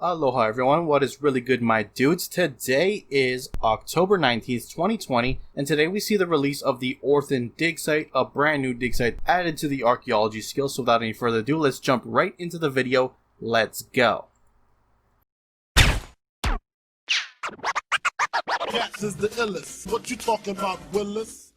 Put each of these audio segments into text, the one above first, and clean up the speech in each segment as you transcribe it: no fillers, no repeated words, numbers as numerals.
Aloha everyone, what is really good my dudes? Today is October 19th, 2020, and today we see the release of the ORTHEN Digsite, a brand new Digsite added to the Archaeology Skill. So without any further ado, let's jump right into the video. Let's go. Cats is the illest. What you talking about, Willis?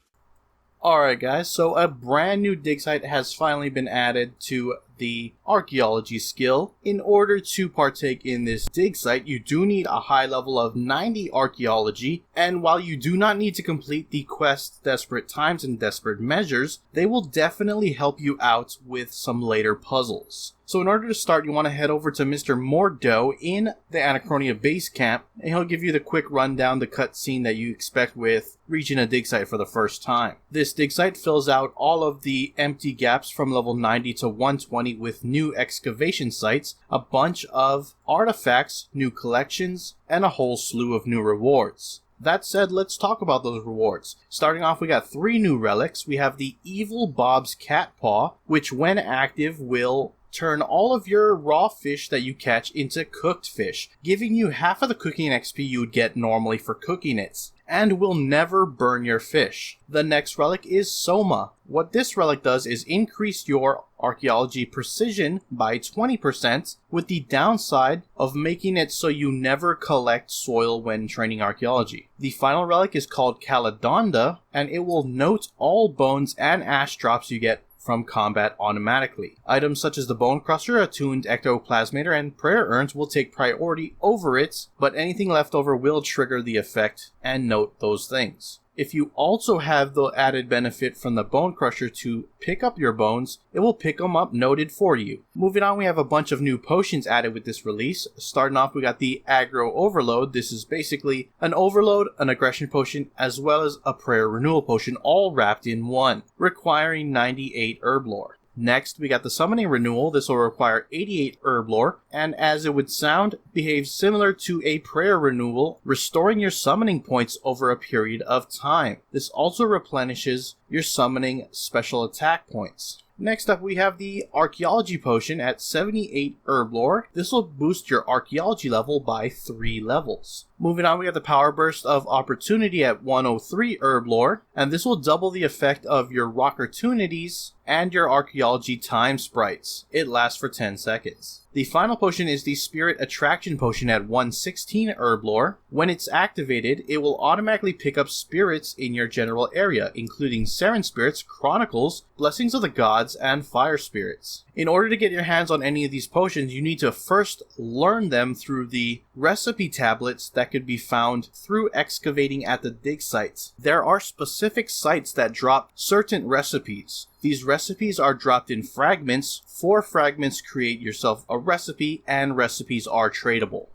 Alright guys, so a brand new Digsite has finally been added to the Archaeology Skill. In order to partake in this Digsite, you do need a high level of 90 Archaeology, and while you do not need to complete the quest Desperate Times and Desperate Measures, they will definitely help you out with some later puzzles. So in order to start, you want to head over to Mr. Mordaut in the Anachronia Base Camp, and he'll give you the quick rundown, the cutscene that you expect with reaching a Digsite for the first time. This Digsite fills out all of the empty gaps from level 90 to 120 with new excavation sites, a bunch of artifacts, new collections, and a whole slew of new rewards. That said, let's talk about those rewards. Starting off, we got 3 new relics. We have the Evil Bob's Cat Paw, which when active will turn all of your raw fish that you catch into cooked fish, giving you half of the cooking XP you would get normally for cooking it, and will never burn your fish. The next relic is Soma. What this relic does is increase your archaeology precision by 20%, with the downside of making it so you never collect soil when training archaeology. The final relic is called Caladonda, and it will note all bones and ash drops you get from combat automatically. Items such as the Bone Crusher, Attuned Ectoplasmator, and Prayer Urns will take priority over it, but anything left over will trigger the effect and note those things. If you also have the added benefit from the Bone Crusher to pick up your bones, it will pick them up noted for you. Moving on, we have a bunch of new potions added with this release. Starting off, we got the Aggro Overload. This is basically an Overload, an Aggression Potion, as well as a Prayer Renewal Potion, all wrapped in one, requiring 98 Herb Lore. Next, we got the Summoning Renewal. This will require 88 Herb Lore, and as it would sound, behaves similar to a Prayer Renewal, restoring your summoning points over a period of time. This also replenishes your summoning special attack points. Next up, we have the Archaeology Potion at 78 Herb Lore. This will boost your Archaeology level by 3 levels. Moving on, we have the Power Burst of Opportunity at 103 Herb Lore, and this will double the effect of your Rockertunities and your Archaeology Time Sprites. It lasts for 10 seconds. The final potion is the Spirit Attraction Potion at 116 Herb Lore. When it's activated, it will automatically pick up spirits in your general area, including Seren Spirits, Chronicles, Blessings of the Gods, and Fire Spirits. In order to get your hands on any of these potions, you need to first learn them through the recipe tablets that could be found through excavating at the dig sites. There are specific sites that drop certain recipes. These recipes are dropped in fragments. 4 fragments create yourself a recipe, and recipes are tradable.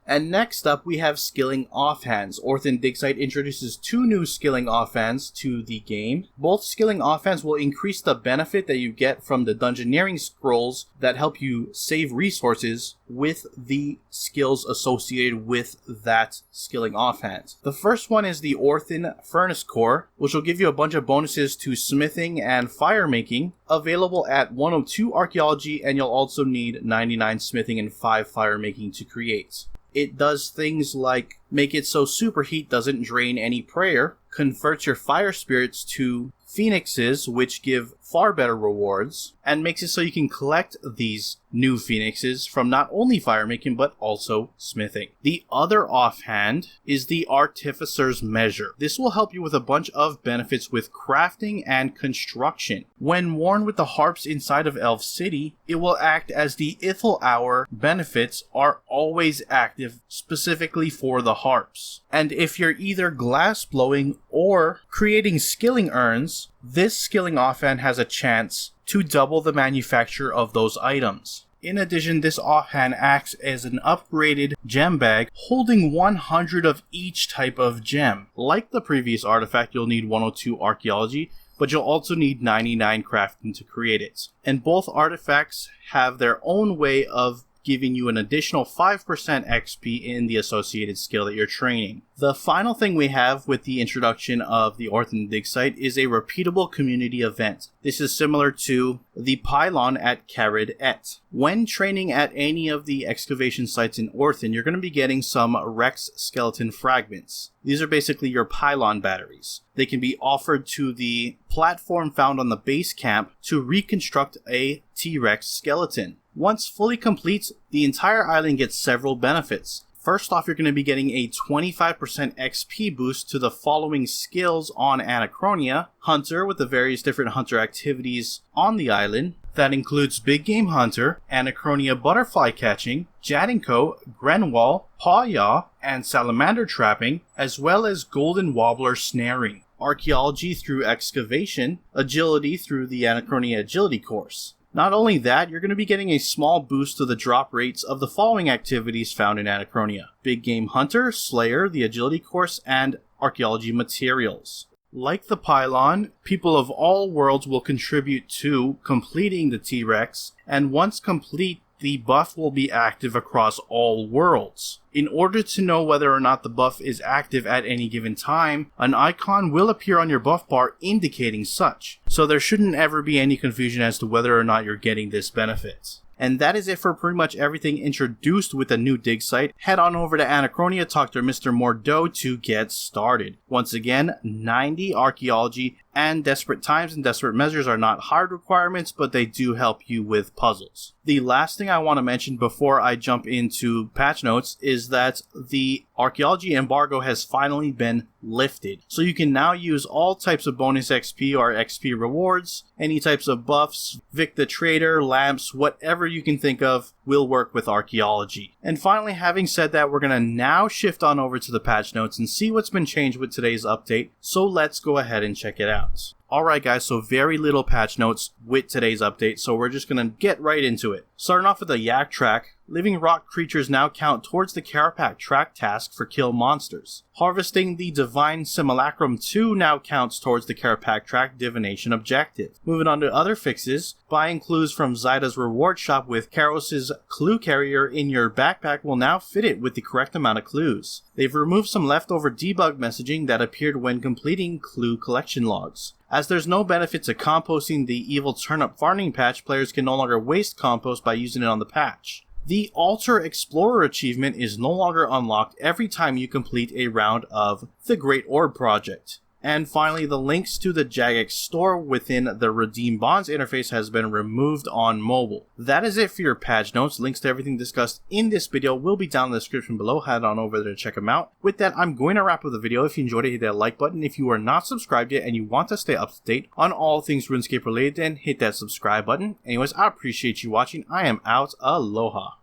And next up, we have Skilling Offhands. ORTHEN Digsite introduces 2 new Skilling Offhands to the game. Both Skilling Offhands will increase the benefit that you get from the Dungeoneering scrolls that help you save resources with the skills associated with that Skilling Offhand. The first one is the ORTHEN Furnace Core, which will give you a bunch of bonuses to smithing and fire making, available at 102 Archaeology, and you'll also need 99 smithing and 5 fire making to create. It does things like make it so superheat doesn't drain any prayer, converts your fire spirits to phoenixes, which give far better rewards, and makes it so you can collect these new phoenixes from not only fire making but also smithing. The other offhand is the Artificer's Measure. This will help you with a bunch of benefits with crafting and construction. When worn with the harps inside of Elf City, it will act as the Ithel Hour benefits are always active specifically for the harps. And if you're either glass blowing or creating skilling urns, this skilling offhand has a chance to double the manufacture of those items. In addition, this offhand acts as an upgraded gem bag holding 100 of each type of gem. Like the previous artifact, you'll need 102 Archaeology, but you'll also need 99 crafting to create it. And both artifacts have their own way of giving you an additional 5% XP in the associated skill that you're training. The final thing we have with the introduction of the ORTHEN Digsite is a repeatable community event. This is similar to the pylon at Carid Et. When training at any of the excavation sites in ORTHEN, you're going to be getting some Rex skeleton fragments. These are basically your pylon batteries. They can be offered to the platform found on the base camp to reconstruct a T-Rex skeleton. Once fully complete, the entire island gets several benefits. First off, you're going to be getting a 25% XP boost to the following skills on Anachronia: Hunter, with the various different hunter activities on the island. That includes Big Game Hunter, Anachronia Butterfly Catching, Jadinko, Grenwall, Paw-Yaw, and Salamander Trapping, as well as Golden Wobbler Snaring. Archaeology through Excavation, Agility through the Anachronia Agility course. Not only that, you're going to be getting a small boost to the drop rates of the following activities found in Anachronia: Big Game Hunter, Slayer, the Agility course, and Archaeology Materials. Like the pylon, people of all worlds will contribute to completing the T-Rex, and once complete, the buff will be active across all worlds. In order to know whether or not the buff is active at any given time, an icon will appear on your buff bar indicating such. So there shouldn't ever be any confusion as to whether or not you're getting this benefit. And that is it for pretty much everything introduced with the new Digsite. Head on over to Anachronia, talk to Mr. Mordaut to get started. Once again, 90 archaeology and desperate times and desperate measures are not hard requirements, but they do help you with puzzles. The last thing I want to mention before I jump into patch notes is that the archaeology embargo has finally been lifted. So you can now use all types of bonus XP or XP rewards, any types of buffs, Vic the Trader, lamps, whatever you can think of will work with archaeology. And finally, having said that, we're going to now shift on over to the patch notes and see what's been changed with today's update. So let's go ahead and check it out. Alright guys, so very little patch notes with today's update, so we're just going to get right into it. Starting off with the Yak track, living rock creatures now count towards the Carapac track task for kill monsters. Harvesting the Divine Simulacrum 2 now counts towards the Carapac track divination objective. Moving on to other fixes, buying clues from Zyda's reward shop with Karos's clue carrier in your backpack will now fit it with the correct amount of clues. They've removed some leftover debug messaging that appeared when completing clue collection logs. As there's no benefit to composting the Evil Turnip farming patch, players can no longer waste compost by using it on the patch. The Altar Explorer achievement is no longer unlocked every time you complete a round of the Great Orb Project. And finally, the links to the Jagex store within the Redeem Bonds interface has been removed on mobile. That is it for your patch notes. Links to everything discussed in this video will be down in the description below. Head on over there to check them out. With that, I'm going to wrap up the video. If you enjoyed it, hit that like button. If you are not subscribed yet and you want to stay up to date on all things RuneScape related, then hit that subscribe button. Anyways, I appreciate you watching. I am out. Aloha.